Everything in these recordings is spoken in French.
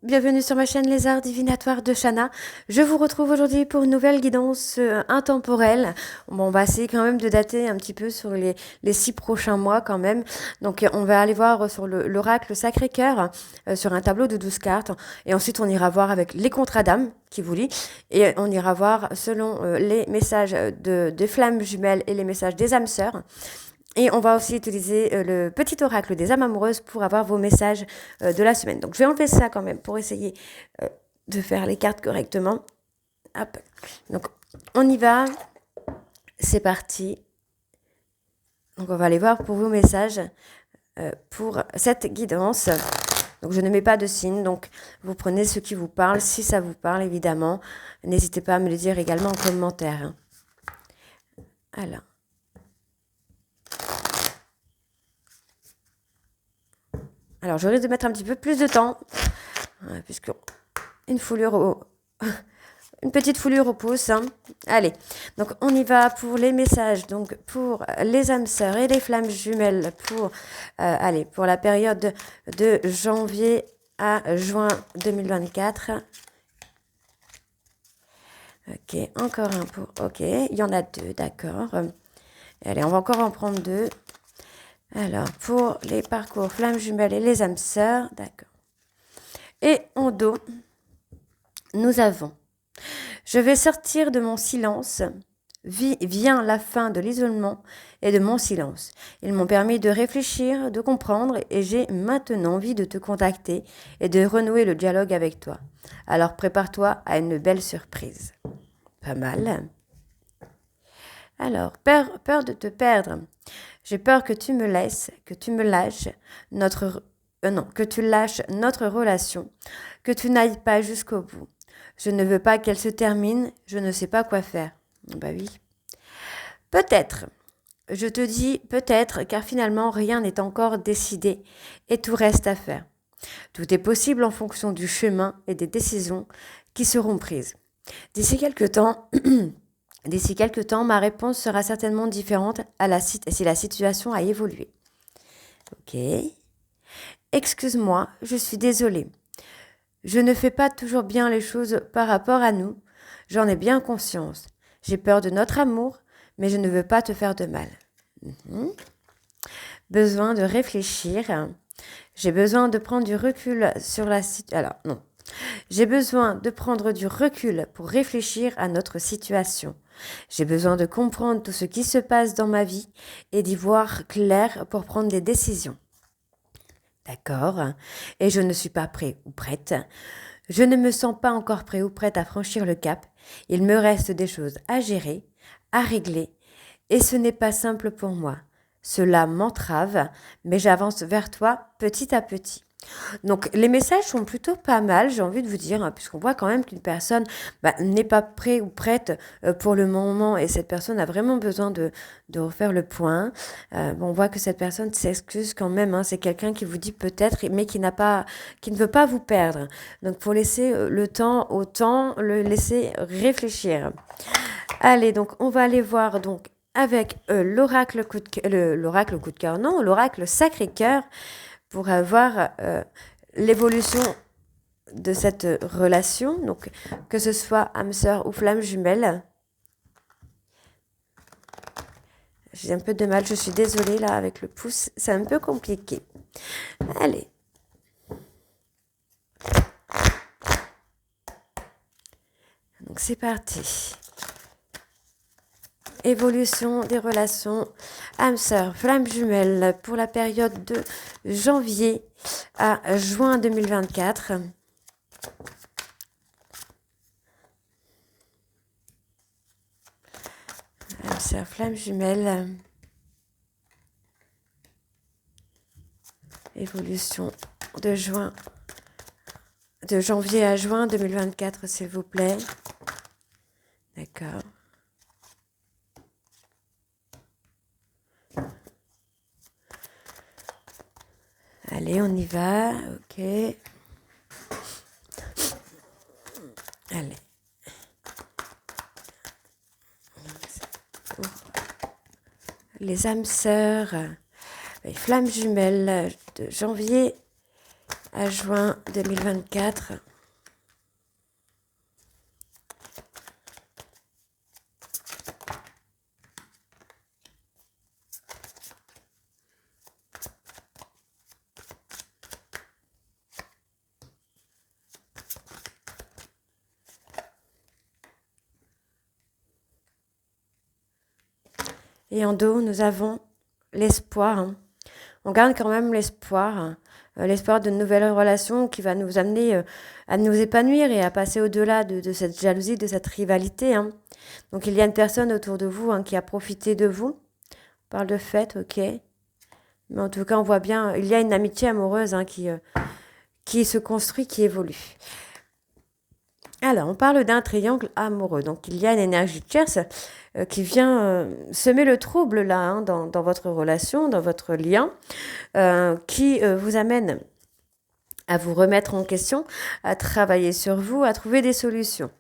bienvenue sur ma chaîne Les Arts Divinatoires de Shana. Je vous retrouve aujourd'hui pour une nouvelle guidance intemporelle. Bon, on va essayer quand même de dater un petit peu sur les 6 prochains mois quand même. Donc on va aller voir sur l'oracle Sacré-Cœur, sur un tableau de 12 cartes. Et ensuite on ira voir avec les contrats d'âme qui vous lit. Et on ira voir selon les messages de flammes jumelles et les messages des âmes sœurs. Et on va aussi utiliser le petit oracle des âmes amoureuses pour avoir vos messages de la semaine. Donc je vais enlever ça quand même pour essayer de faire les cartes correctement. Hop. Donc on y va. C'est parti. Donc on va aller voir pour vos messages pour cette guidance. Donc je ne mets pas de signe, donc vous prenez ce qui vous parle, si ça vous parle évidemment. N'hésitez pas à me le dire également en commentaire. Alors. Alors, je risque de mettre un petit peu plus de temps, puisque une petite foulure au pouce. Hein. Allez, donc on y va pour les messages, donc pour les âmes sœurs et les flammes jumelles, pour la période de janvier à juin 2024. Ok, encore un pour... Ok, il y en a 2, d'accord. Allez, on va encore en prendre 2. Alors, pour les parcours flammes jumelles et les âmes sœurs, d'accord. Et en dos, nous avons « Je vais sortir de mon silence. Vient la fin de l'isolement et de mon silence. Ils m'ont permis de réfléchir, de comprendre et j'ai maintenant envie de te contacter et de renouer le dialogue avec toi. Alors prépare-toi à une belle surprise. » Pas mal. Alors, peur de te perdre. J'ai peur que tu me laisses, que tu me lâches que tu lâches notre relation, que tu n'ailles pas jusqu'au bout. Je ne veux pas qu'elle se termine, je ne sais pas quoi faire. Bah oui. Peut-être. Je te dis peut-être, car finalement rien n'est encore décidé et tout reste à faire. Tout est possible en fonction du chemin et des décisions qui seront prises. D'ici quelque temps, ma réponse sera certainement différente si la situation a évolué. Ok. Excuse-moi, je suis désolée. Je ne fais pas toujours bien les choses par rapport à nous. J'en ai bien conscience. J'ai peur de notre amour, mais je ne veux pas te faire de mal. Besoin de réfléchir. J'ai besoin de prendre du recul sur la situation. Alors, non. J'ai besoin de prendre du recul pour réfléchir à notre situation. J'ai besoin de comprendre tout ce qui se passe dans ma vie et d'y voir clair pour prendre des décisions. D'accord. Et je ne suis pas prêt ou prête. Je ne me sens pas encore prêt ou prête à franchir le cap. Il me reste des choses à gérer, à régler, et ce n'est pas simple pour moi. Cela m'entrave, mais j'avance vers toi petit à petit. Donc les messages sont plutôt pas mal, j'ai envie de vous dire, hein, puisqu'on voit quand même qu'une personne n'est pas prête ou prête pour le moment et cette personne a vraiment besoin de refaire le point. On voit que cette personne s'excuse quand même, hein, c'est quelqu'un qui vous dit peut-être, mais qui ne veut pas vous perdre. Donc pour laisser le temps au temps, le laisser réfléchir. Allez, donc on va aller voir donc avec l'oracle coup de cœur, non, l'oracle Sacré-Cœur, pour avoir l'évolution de cette relation, donc que ce soit âme sœur ou flamme jumelle. J'ai un peu de mal, je suis désolée là avec le pouce, c'est un peu compliqué. Allez. Donc c'est parti. Évolution des relations âme sœur, flamme jumelle pour la période de janvier à juin 2024. Âme sœur, flamme jumelle. Évolution de janvier à juin 2024, s'il vous plaît. D'accord. Allez, on y va. Ok. Allez. Les âmes sœurs, les flammes jumelles de janvier à juin 2024. Et en dos, nous avons l'espoir. On garde quand même l'espoir, l'espoir de nouvelles relations qui va nous amener à nous épanouir et à passer au-delà de cette jalousie, de cette rivalité. Donc il y a une personne autour de vous qui a profité de vous. On parle de fête, ok. Mais en tout cas, on voit bien, il y a une amitié amoureuse qui se construit, qui évolue. Alors, on parle d'un triangle amoureux. Donc, il y a une énergie tierce qui vient semer le trouble là, dans votre relation, dans votre lien, qui vous amène à vous remettre en question, à travailler sur vous, à trouver des solutions.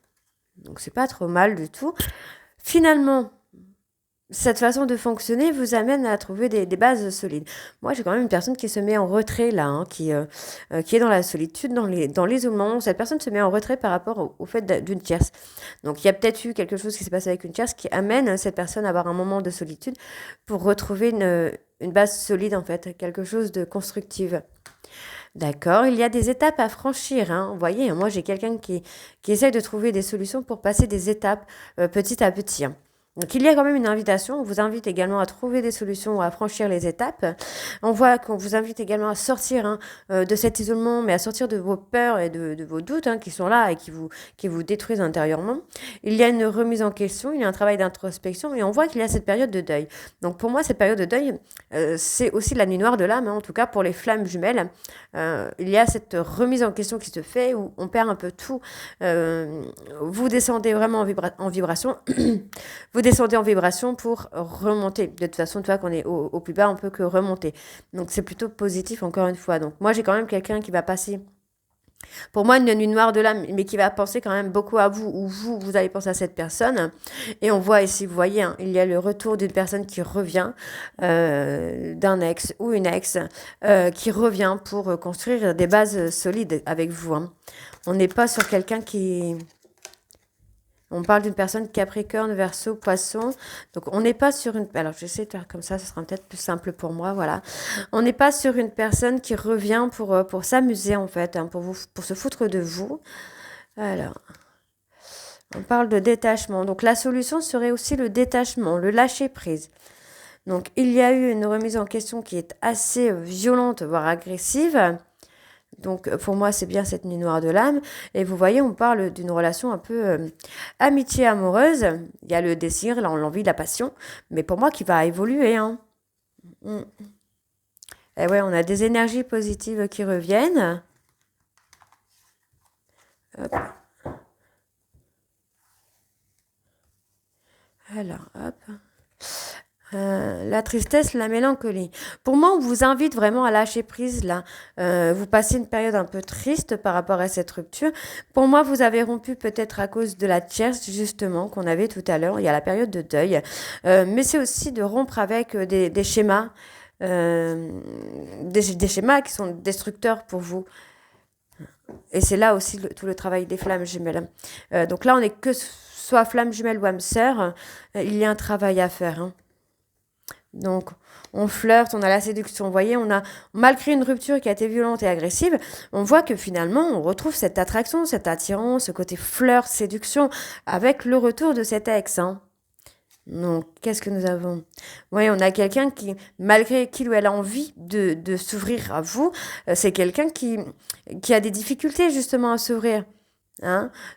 Donc, c'est pas trop mal du tout. Finalement, cette façon de fonctionner vous amène à trouver des bases solides. Moi, j'ai quand même une personne qui se met en retrait là, qui est dans la solitude, dans l'isolement. Cette personne se met en retrait par rapport au fait d'une tierce. Donc, il y a peut-être eu quelque chose qui s'est passé avec une tierce qui amène cette personne à avoir un moment de solitude pour retrouver une base solide, en fait, quelque chose de constructif. D'accord, il y a des étapes à franchir. Vous voyez, moi, j'ai quelqu'un qui essaie de trouver des solutions pour passer des étapes petit à petit. Donc, il y a quand même une invitation. On vous invite également à trouver des solutions ou à franchir les étapes. On voit qu'on vous invite également à sortir de cet isolement, mais à sortir de vos peurs et de vos doutes qui sont là et qui vous détruisent intérieurement. Il y a une remise en question, il y a un travail d'introspection et on voit qu'il y a cette période de deuil. Donc, pour moi, cette période de deuil, c'est aussi la nuit noire de l'âme, en tout cas pour les flammes jumelles. Il y a cette remise en question qui se fait où on perd un peu tout. Vous descendez vraiment en vibration. Vous descendez en vibration pour remonter. De toute façon, une fois qu'on est au plus bas, on peut que remonter. Donc, c'est plutôt positif, encore une fois. Donc, moi, j'ai quand même quelqu'un qui va passer, pour moi, une nuit noire de l'âme, mais qui va penser quand même beaucoup à vous, ou vous allez penser à cette personne. Et on voit ici, vous voyez, il y a le retour d'une personne qui revient, d'un ex ou une ex, qui revient pour construire des bases solides avec vous. On n'est pas sur quelqu'un qui... On parle d'une personne Capricorne, Verseau, Poisson. Donc, on n'est pas sur une... Alors, j'essaie de faire comme ça sera peut-être plus simple pour moi, voilà. On n'est pas sur une personne qui revient pour s'amuser, en fait, pour se foutre de vous. Alors, on parle de détachement. Donc, la solution serait aussi le détachement, le lâcher-prise. Donc, il y a eu une remise en question qui est assez violente, voire agressive. Donc, pour moi, c'est bien cette nuit noire de l'âme. Et vous voyez, on parle d'une relation un peu amitié amoureuse. Il y a le désir, l'envie, la passion. Mais pour moi, qui va évoluer. Et ouais, on a des énergies positives qui reviennent. Hop. Alors, hop. La tristesse, la mélancolie. Pour moi, on vous invite vraiment à lâcher prise là. Vous passez une période un peu triste par rapport à cette rupture. Pour moi, vous avez rompu peut-être à cause de la tierce justement qu'on avait tout à l'heure. Il y a la période de deuil, mais c'est aussi de rompre avec des schémas, des schémas qui sont destructeurs pour vous. Et c'est là aussi tout le travail des flammes jumelles. Donc là, on n'est que soit flamme jumelle ou âme sœur. Il y a un travail à faire. Donc, on flirte, on a la séduction. Vous voyez, malgré une rupture qui a été violente et agressive, on voit que finalement, on retrouve cette attraction, cette attirance, ce côté flirt, séduction, avec le retour de cet ex. Donc, qu'est-ce que nous avons? Vous voyez, on a quelqu'un qui, malgré qu'il ou elle a envie de s'ouvrir à vous, c'est quelqu'un qui a des difficultés justement à s'ouvrir.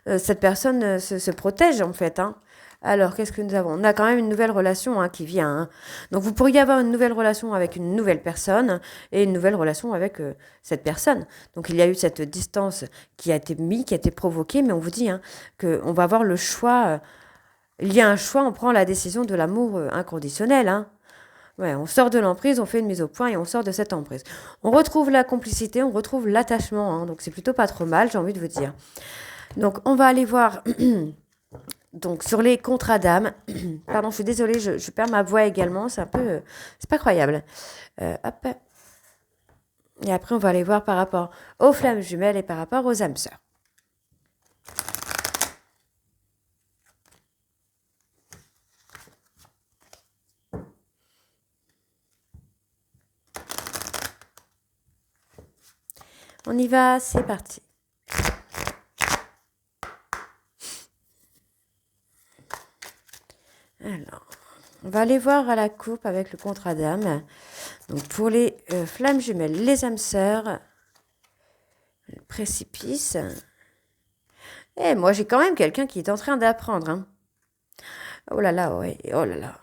Cette personne se protège en fait. Alors, qu'est-ce que nous avons? On a quand même une nouvelle relation qui vient. Donc, vous pourriez avoir une nouvelle relation avec une nouvelle personne et une nouvelle relation avec cette personne. Donc, il y a eu cette distance qui a été mise, qui a été provoquée, mais on vous dit qu'on va avoir le choix. Il y a un choix, on prend la décision de l'amour inconditionnel. Ouais, on sort de l'emprise, on fait une mise au point et on sort de cette emprise. On retrouve la complicité, on retrouve l'attachement. Donc, c'est plutôt pas trop mal, j'ai envie de vous dire. Donc, on va aller voir... Donc, sur les contrats d'âme, pardon, je suis désolée, je perds ma voix également, c'est un peu, c'est pas croyable. Hop. Et après, on va aller voir par rapport aux flammes jumelles et par rapport aux âmes sœurs. On y va, c'est parti. Alors, on va aller voir à la coupe avec le contrat d'âme. Donc, pour les flammes jumelles, les âmes sœurs, le précipice. Et moi, j'ai quand même quelqu'un qui est en train d'apprendre. Hein. Oh là là, ouais, oh là là.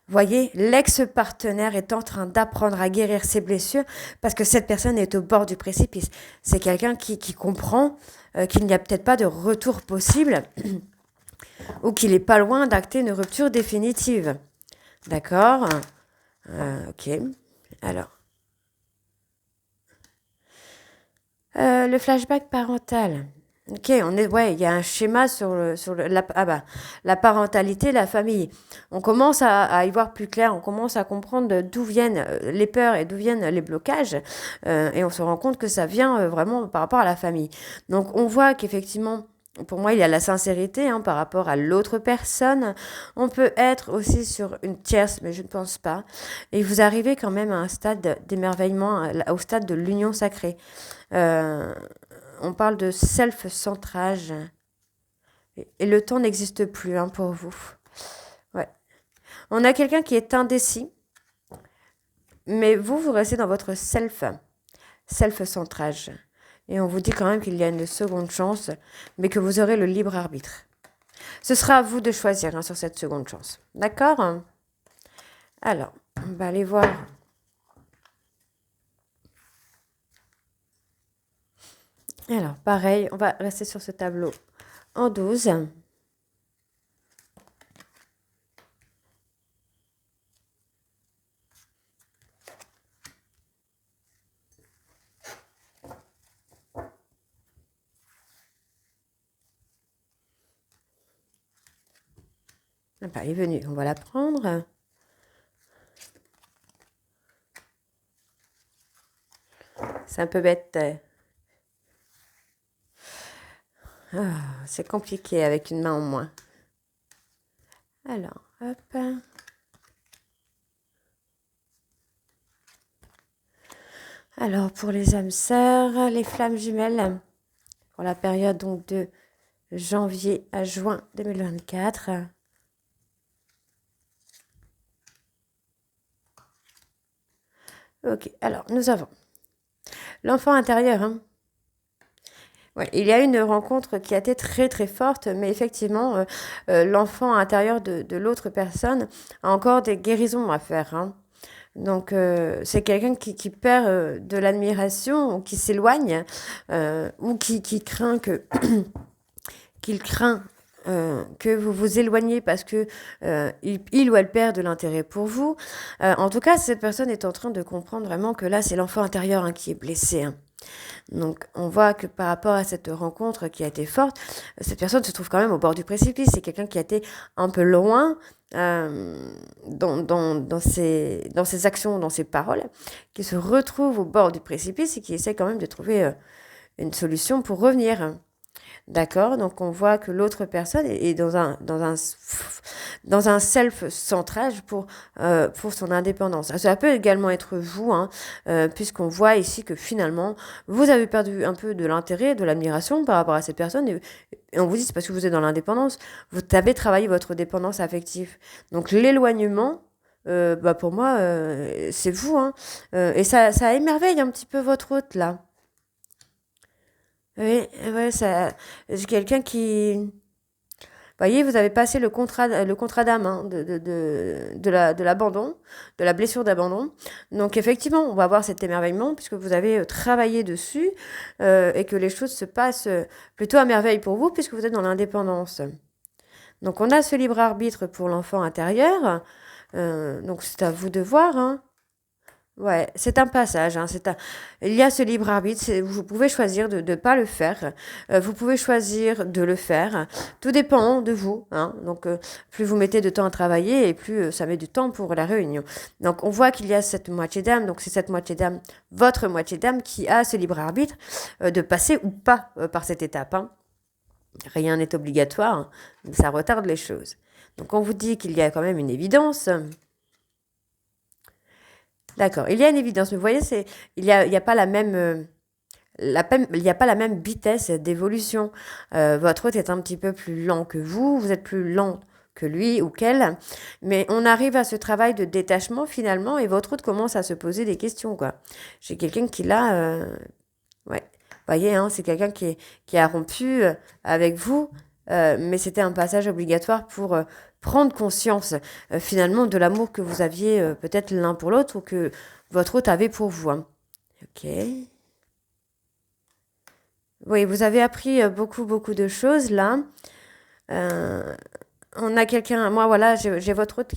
Voyez, l'ex-partenaire est en train d'apprendre à guérir ses blessures parce que cette personne est au bord du précipice. C'est quelqu'un qui comprend qu'il n'y a peut-être pas de retour possible ou qu'il n'est pas loin d'acter une rupture définitive. D'accord ok. Alors. Le flashback parental. Ok, il y a un schéma sur la parentalité, la famille. On commence à y voir plus clair, on commence à comprendre d'où viennent les peurs et d'où viennent les blocages, et on se rend compte que ça vient vraiment par rapport à la famille. Donc on voit qu'effectivement, pour moi, il y a la sincérité par rapport à l'autre personne. On peut être aussi sur une tierce, mais je ne pense pas. Et vous arrivez quand même à un stade d'émerveillement, au stade de l'union sacrée. On parle de self-centrage. Et le temps n'existe plus pour vous. Ouais. On a quelqu'un qui est indécis, mais vous restez dans votre self-centrage. Et on vous dit quand même qu'il y a une seconde chance, mais que vous aurez le libre arbitre. Ce sera à vous de choisir sur cette seconde chance. D'accord ? Alors, on va aller voir. Alors, pareil, on va rester sur ce tableau en 12. Ah bah, elle est venue, on va la prendre. C'est un peu bête. C'est compliqué avec une main en moins. Alors, hop. Alors, pour les âmes sœurs, les flammes jumelles, pour la période donc de janvier à juin 2024. Ok, alors nous avons l'enfant intérieur. Ouais, il y a une rencontre qui a été très très forte, mais effectivement, l'enfant intérieur de l'autre personne a encore des guérisons à faire. Donc, c'est quelqu'un qui perd de l'admiration ou qui s'éloigne ou qui craint qu'il craint que vous vous éloignez parce que il ou elle perd de l'intérêt pour vous. En tout cas, cette personne est en train de comprendre vraiment que là, c'est l'enfant intérieur qui est blessé. Donc, on voit que par rapport à cette rencontre qui a été forte, cette personne se trouve quand même au bord du précipice. C'est quelqu'un qui a été un peu loin dans ses actions, dans ses paroles, qui se retrouve au bord du précipice et qui essaie quand même de trouver une solution pour revenir. D'accord, donc on voit que l'autre personne est dans un self-centrage pour son indépendance. Ça peut également être vous, puisqu'on voit ici que finalement, vous avez perdu un peu de l'intérêt, de l'admiration par rapport à cette personne, et on vous dit c'est parce que vous êtes dans l'indépendance, vous avez travaillé votre dépendance affective. Donc l'éloignement, pour moi, c'est vous, et ça émerveille un petit peu votre hôte là. Oui, ouais, c'est quelqu'un qui, vous voyez, vous avez passé le contrat d'âme de l'abandon, de la blessure d'abandon. Donc effectivement, on va avoir cet émerveillement puisque vous avez travaillé dessus et que les choses se passent plutôt à merveille pour vous puisque vous êtes dans l'indépendance. Donc on a ce libre arbitre pour l'enfant intérieur. Donc c'est à vous de voir. Ouais, c'est un passage, hein, il y a ce libre arbitre, vous pouvez choisir de ne pas le faire, vous pouvez choisir de le faire, tout dépend de vous, hein, donc plus vous mettez de temps à travailler et plus ça met du temps pour la réunion. Donc on voit qu'il y a cette moitié d'âme, donc c'est cette moitié d'âme, votre moitié d'âme qui a ce libre arbitre de passer ou pas par cette étape, hein. Rien n'est obligatoire, hein, mais ça retarde les choses. Donc on vous dit qu'il y a quand même une évidence. D'accord. Il y a une évidence, mais vous voyez, il y a pas la même, il y a pas la même vitesse d'évolution. Votre hôte est un petit peu plus lent que vous êtes plus lent que lui ou qu'elle, mais on arrive à ce travail de détachement finalement, et votre hôte commence à se poser des questions, quoi. J'ai quelqu'un qui là, ouais, vous voyez, hein, c'est quelqu'un qui a rompu avec vous, mais c'était un passage obligatoire pour prendre conscience finalement de l'amour que vous aviez peut-être l'un pour l'autre ou que votre hôte avait pour vous, hein. Ok. Oui, vous avez appris beaucoup, beaucoup de choses là. Euh, on a quelqu'un, moi voilà, j'ai votre hôte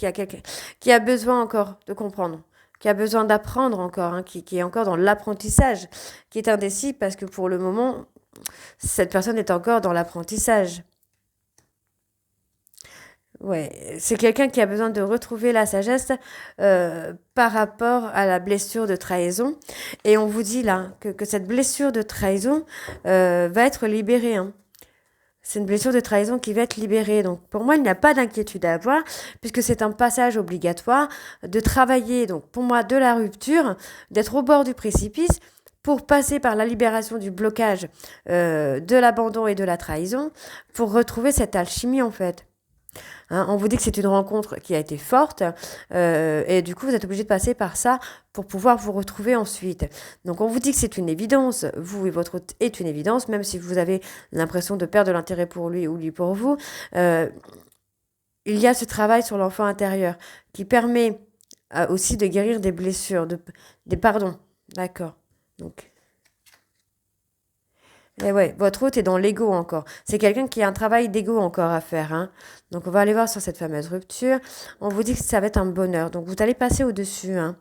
qui a besoin encore de comprendre, qui a besoin d'apprendre encore, hein, qui est encore dans l'apprentissage, qui est indécis parce que pour le moment, cette personne est encore dans l'apprentissage. Ouais, c'est quelqu'un qui a besoin de retrouver la sagesse par rapport à la blessure de trahison. Et on vous dit là que cette blessure de trahison va être libérée, hein. C'est une blessure de trahison qui va être libérée. Donc pour moi, il n'y a pas d'inquiétude à avoir, puisque c'est un passage obligatoire de travailler, donc pour moi, de la rupture, d'être au bord du précipice pour passer par la libération du blocage de l'abandon et de la trahison, pour retrouver cette alchimie en fait. Hein, on vous dit que c'est une rencontre qui a été forte et du coup vous êtes obligé de passer par ça pour pouvoir vous retrouver ensuite. Donc on vous dit que c'est une évidence, vous et votre hôte est une évidence, même si vous avez l'impression de perdre de l'intérêt pour lui ou lui pour vous. Il y a ce travail sur l'enfant intérieur qui permet aussi de guérir des blessures, des pardons. D'accord. Donc et ouais, votre hôte est dans l'ego encore. C'est quelqu'un qui a un travail d'ego encore à faire, hein. Donc on va aller voir sur cette fameuse rupture. On vous dit que ça va être un bonheur. Donc vous allez passer au-dessus, hein.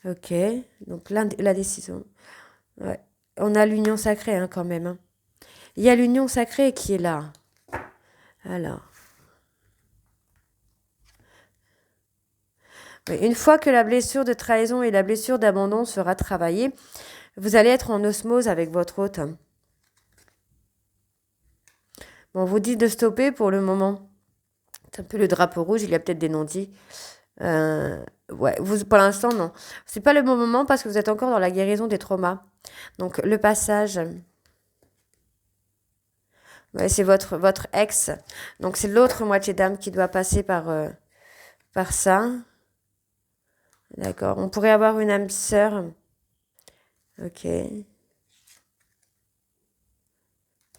Ok. Donc la décision. Ouais. On a l'union sacrée, hein, quand même, hein. Il y a l'union sacrée qui est là. Alors. Oui, une fois que la blessure de trahison et la blessure d'abandon sera travaillée, vous allez être en osmose avec votre hôte, hein. Bon, on vous dit de stopper pour le moment. C'est un peu le drapeau rouge, il y a peut-être des non-dits. Ouais, vous, pour l'instant, non. C'est pas le bon moment parce que vous êtes encore dans la guérison des traumas. Donc, le passage, ouais, c'est votre ex. Donc, c'est l'autre moitié d'âme qui doit passer par ça. D'accord. On pourrait avoir une âme sœur. Ok.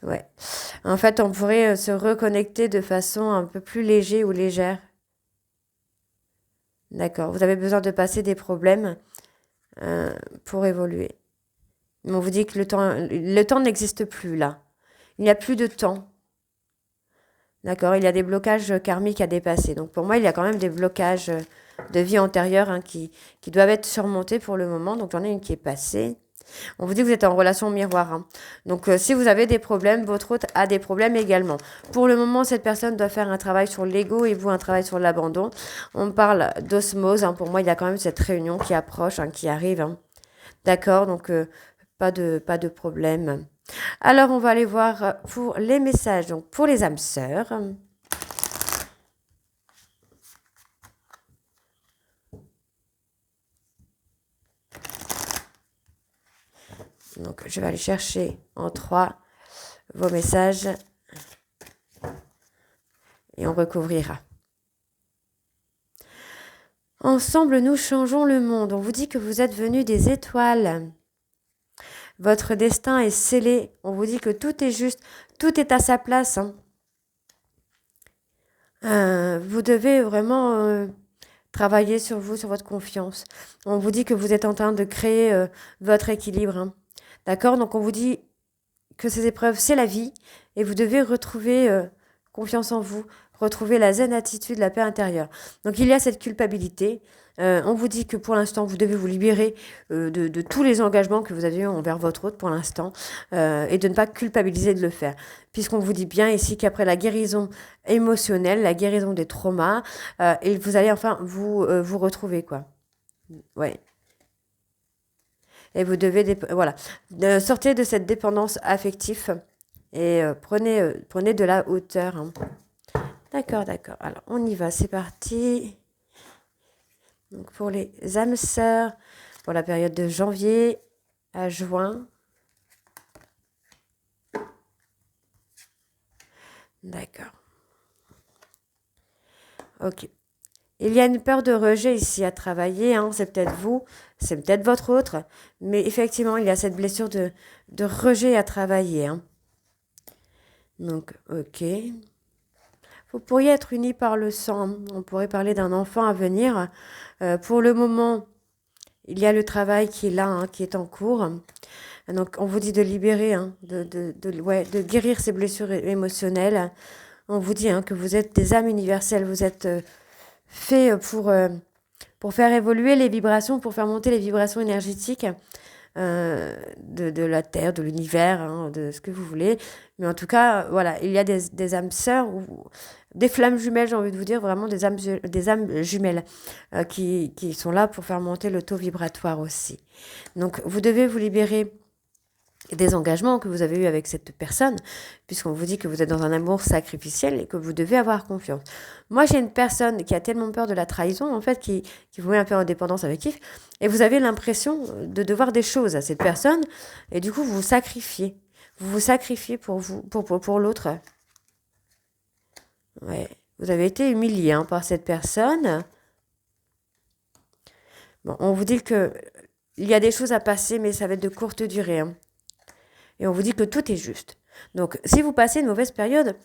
Ouais. En fait, on pourrait se reconnecter de façon un peu plus léger ou légère. D'accord. Vous avez besoin de passer des problèmes pour évoluer. Mais on vous dit que le temps n'existe plus là. Il n'y a plus de temps. D'accord. Il y a des blocages karmiques à dépasser. Donc pour moi, il y a quand même des blocages de vie antérieure, hein, qui doivent être surmontés pour le moment. Donc j'en ai une qui est passée. On vous dit que vous êtes en relation miroir, hein. Donc si vous avez des problèmes, votre hôte a des problèmes également. Pour le moment, cette personne doit faire un travail sur l'ego et vous un travail sur l'abandon. On parle d'osmose, hein. Pour moi, il y a quand même cette réunion qui approche, hein, qui arrive, hein. D'accord, donc pas de problème. Alors on va aller voir pour les messages, donc pour les âmes sœurs. Donc je vais aller chercher en 3 vos messages et on recouvrira. Ensemble, nous changeons le monde. On vous dit que vous êtes venus des étoiles. Votre destin est scellé. On vous dit que tout est juste, tout est à sa place, hein. Vous devez vraiment travailler sur vous, sur votre confiance. On vous dit que vous êtes en train de créer votre équilibre, hein. D'accord? Donc on vous dit que ces épreuves, c'est la vie et vous devez retrouver confiance en vous, retrouver la zen attitude, la paix intérieure. Donc il y a cette culpabilité. On vous dit que pour l'instant, vous devez vous libérer de tous les engagements que vous avez envers votre hôte pour l'instant et de ne pas culpabiliser de le faire. Puisqu'on vous dit bien ici qu'après la guérison émotionnelle, la guérison des traumas, et vous allez enfin vous retrouver, quoi. Ouais. Et vous devez, voilà, sortez de cette dépendance affective et prenez de la hauteur. Hein. D'accord, d'accord. Alors, on y va, c'est parti. Donc, pour les âmes sœurs, pour la période de janvier à juin. D'accord. Ok. Il y a une peur de rejet ici à travailler, hein. C'est peut-être vous, c'est peut-être votre autre, mais effectivement, il y a cette blessure de rejet à travailler. Hein. Donc, ok. Vous pourriez être unis par le sang. On pourrait parler d'un enfant à venir. Pour le moment, il y a le travail qui est là, hein, qui est en cours. Donc, on vous dit de libérer, hein, de guérir ces blessures émotionnelles. On vous dit hein, que vous êtes des âmes universelles. Vous êtes faits pour faire évoluer les vibrations, pour faire monter les vibrations énergétiques de la Terre, de l'univers, hein, de ce que vous voulez. Mais en tout cas, voilà, il y a des âmes sœurs, ou des flammes jumelles, j'ai envie de vous dire, vraiment des âmes jumelles qui sont là pour faire monter le taux vibratoire aussi. Donc, vous devez vous libérer des engagements que vous avez eus avec cette personne, puisqu'on vous dit que vous êtes dans un amour sacrificiel et que vous devez avoir confiance. Moi, j'ai une personne qui a tellement peur de la trahison, en fait, qui vous met un peu en dépendance affective, et vous avez l'impression de devoir des choses à cette personne, et du coup, vous vous sacrifiez. Vous vous sacrifiez pour vous, pour l'autre. Ouais. Vous avez été humilié hein, par cette personne. Bon, on vous dit que il y a des choses à passer, mais ça va être de courte durée. Hein. Et on vous dit que tout est juste. Donc, si vous passez une mauvaise période,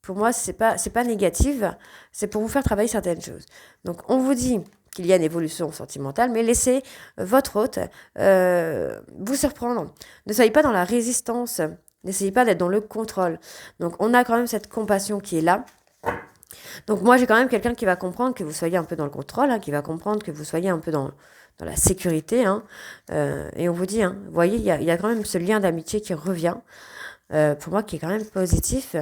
pour moi, c'est pas négatif, c'est pour vous faire travailler certaines choses. Donc, on vous dit qu'il y a une évolution sentimentale, mais laissez votre hôte vous surprendre. Ne soyez pas dans la résistance, n'essayez pas d'être dans le contrôle. Donc, on a quand même cette compassion qui est là. Donc, moi, j'ai quand même quelqu'un qui va comprendre que vous soyez un peu dans le contrôle, hein, qui va comprendre que vous soyez un peu dans la sécurité. Hein, et on vous dit, hein, vous voyez, il y a quand même ce lien d'amitié qui revient, pour moi, qui est quand même positif,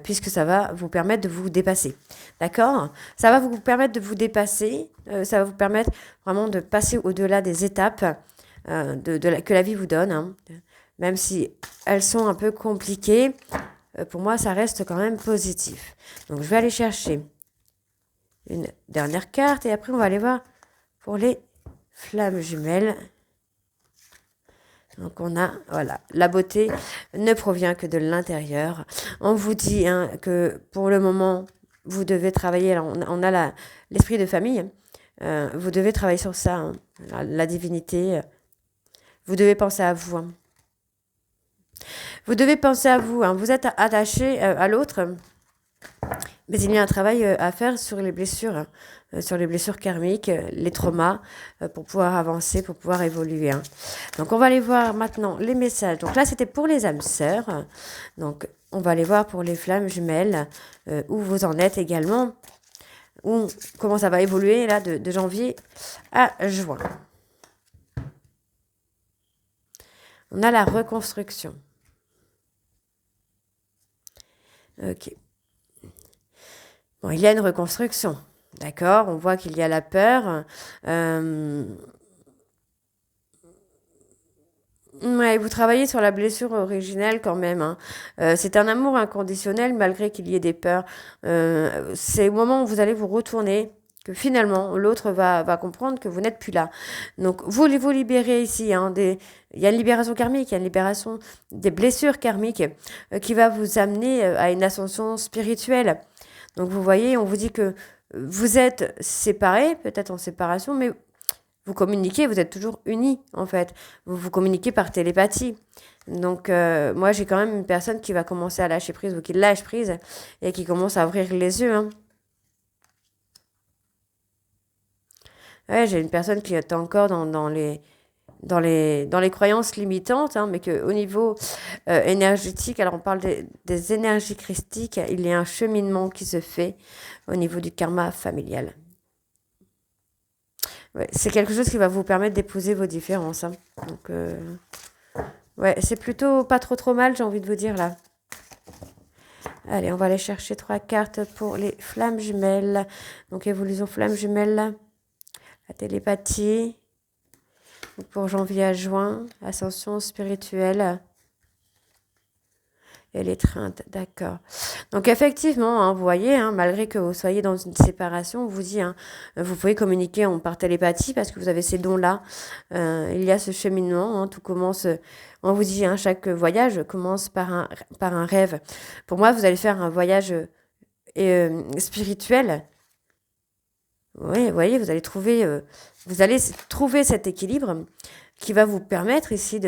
puisque ça va vous permettre de vous dépasser. D'accord ? Ça va vous permettre de vous dépasser, ça va vous permettre vraiment de passer au-delà des étapes que la vie vous donne, hein, même si elles sont un peu compliquées. Pour moi, ça reste quand même positif. Donc, je vais aller chercher une dernière carte et après, on va aller voir pour les flammes jumelles. Donc on a, voilà, la beauté ne provient que de l'intérieur. On vous dit hein, que pour le moment, vous devez travailler, alors on a l'esprit de famille, vous devez travailler sur ça, hein, la divinité, vous devez penser à vous. Hein. Vous devez penser à vous, hein, vous êtes attaché à l'autre, mais il y a un travail à faire sur les blessures karmiques, les traumas, pour pouvoir avancer, pour pouvoir évoluer. Hein. Donc, on va aller voir maintenant les messages. Donc là, c'était pour les âmes sœurs. Donc, on va aller voir pour les flammes jumelles, où vous en êtes également, comment ça va évoluer là de janvier à juin. On a la reconstruction. Ok. Bon, il y a une reconstruction, d'accord ? On voit qu'il y a la peur. Ouais, vous travaillez sur la blessure originelle quand même. Hein. C'est un amour inconditionnel malgré qu'il y ait des peurs. C'est au moment où vous allez vous retourner que finalement l'autre va comprendre que vous n'êtes plus là. Donc vous libérez ici. Hein, il y a une libération karmique, il y a une libération des blessures karmiques qui va vous amener à une ascension spirituelle. Donc vous voyez, on vous dit que vous êtes séparés, peut-être en séparation, mais vous communiquez, vous êtes toujours unis en fait. Vous communiquez par télépathie. Donc moi j'ai quand même une personne qui va commencer à lâcher prise ou qui lâche prise et qui commence à ouvrir les yeux. Hein. Ouais, j'ai une personne qui est encore dans les dans les croyances limitantes, hein, mais qu'au niveau énergétique, alors on parle des énergies christiques, il y a un cheminement qui se fait au niveau du karma familial. Ouais, c'est quelque chose qui va vous permettre d'épouser vos différences. Hein. Donc, ouais, c'est plutôt pas trop mal, j'ai envie de vous dire là. Allez, on va aller chercher 3 cartes pour les flammes jumelles. Donc, évolution flammes jumelles, la télépathie. Donc, pour janvier à juin, ascension spirituelle. Et l'étreinte, d'accord. Donc effectivement, hein, vous voyez, hein, malgré que vous soyez dans une séparation, on vous dit, hein, vous pouvez communiquer par télépathie parce que vous avez ces dons-là. Il y a ce cheminement, hein, tout commence, on vous dit, hein, chaque voyage commence par un rêve. Pour moi, vous allez faire un voyage spirituel. Oui, vous voyez, vous allez trouver cet équilibre qui va vous permettre ici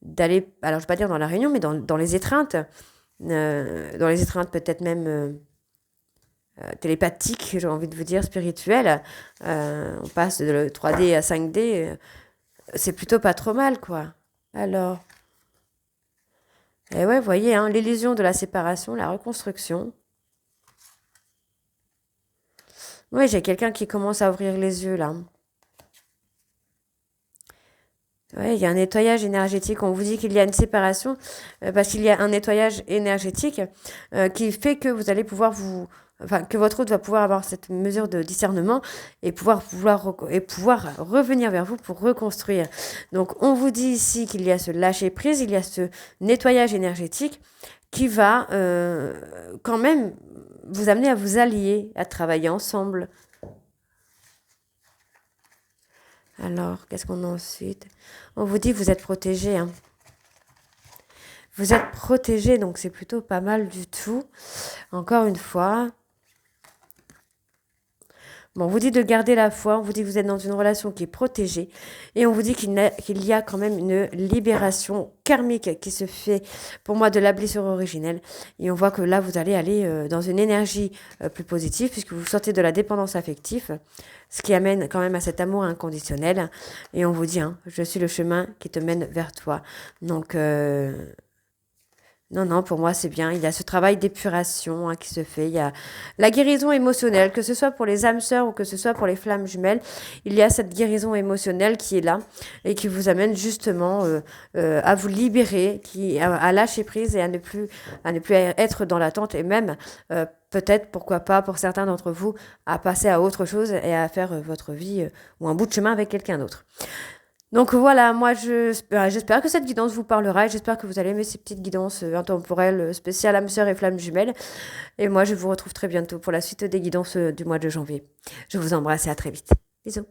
d'aller, alors je ne vais pas dire dans la réunion, mais dans les étreintes, peut-être même télépathiques, j'ai envie de vous dire, spirituelles. On passe de 3D à 5D, c'est plutôt pas trop mal, quoi. Alors, et ouais, vous voyez, hein, l'illusion de la séparation, la reconstruction. Oui, j'ai quelqu'un qui commence à ouvrir les yeux, là. Oui, il y a un nettoyage énergétique. On vous dit qu'il y a une séparation parce qu'il y a un nettoyage énergétique qui fait que vous allez pouvoir que votre hôte va pouvoir avoir cette mesure de discernement et pouvoir revenir vers vous pour reconstruire. Donc, on vous dit ici qu'il y a ce lâcher prise, il y a ce nettoyage énergétique qui va quand même vous amener à vous allier, à travailler ensemble. Alors, qu'est-ce qu'on a ensuite? On vous dit que vous êtes protégé. Hein. Vous êtes protégé, donc c'est plutôt pas mal du tout. Encore une fois. Bon, on vous dit de garder la foi, on vous dit que vous êtes dans une relation qui est protégée et on vous dit qu'il y a quand même une libération karmique qui se fait pour moi de la blessure originelle et on voit que là vous allez aller dans une énergie plus positive puisque vous sortez de la dépendance affective, ce qui amène quand même à cet amour inconditionnel et on vous dit hein, je suis le chemin qui te mène vers toi. Donc non, pour moi, c'est bien. Il y a ce travail d'épuration hein, qui se fait. Il y a la guérison émotionnelle, que ce soit pour les âmes sœurs ou que ce soit pour les flammes jumelles. Il y a cette guérison émotionnelle qui est là et qui vous amène justement à vous libérer, à lâcher prise et à ne plus être dans l'attente et même peut-être, pourquoi pas, pour certains d'entre vous, à passer à autre chose et à faire votre vie ou un bout de chemin avec quelqu'un d'autre. Donc voilà, moi j'espère que cette guidance vous parlera et j'espère que vous allez aimer ces petites guidances intemporelles spéciales âme sœur et flammes jumelles. Et moi je vous retrouve très bientôt pour la suite des guidances du mois de janvier. Je vous embrasse et à très vite. Bisous.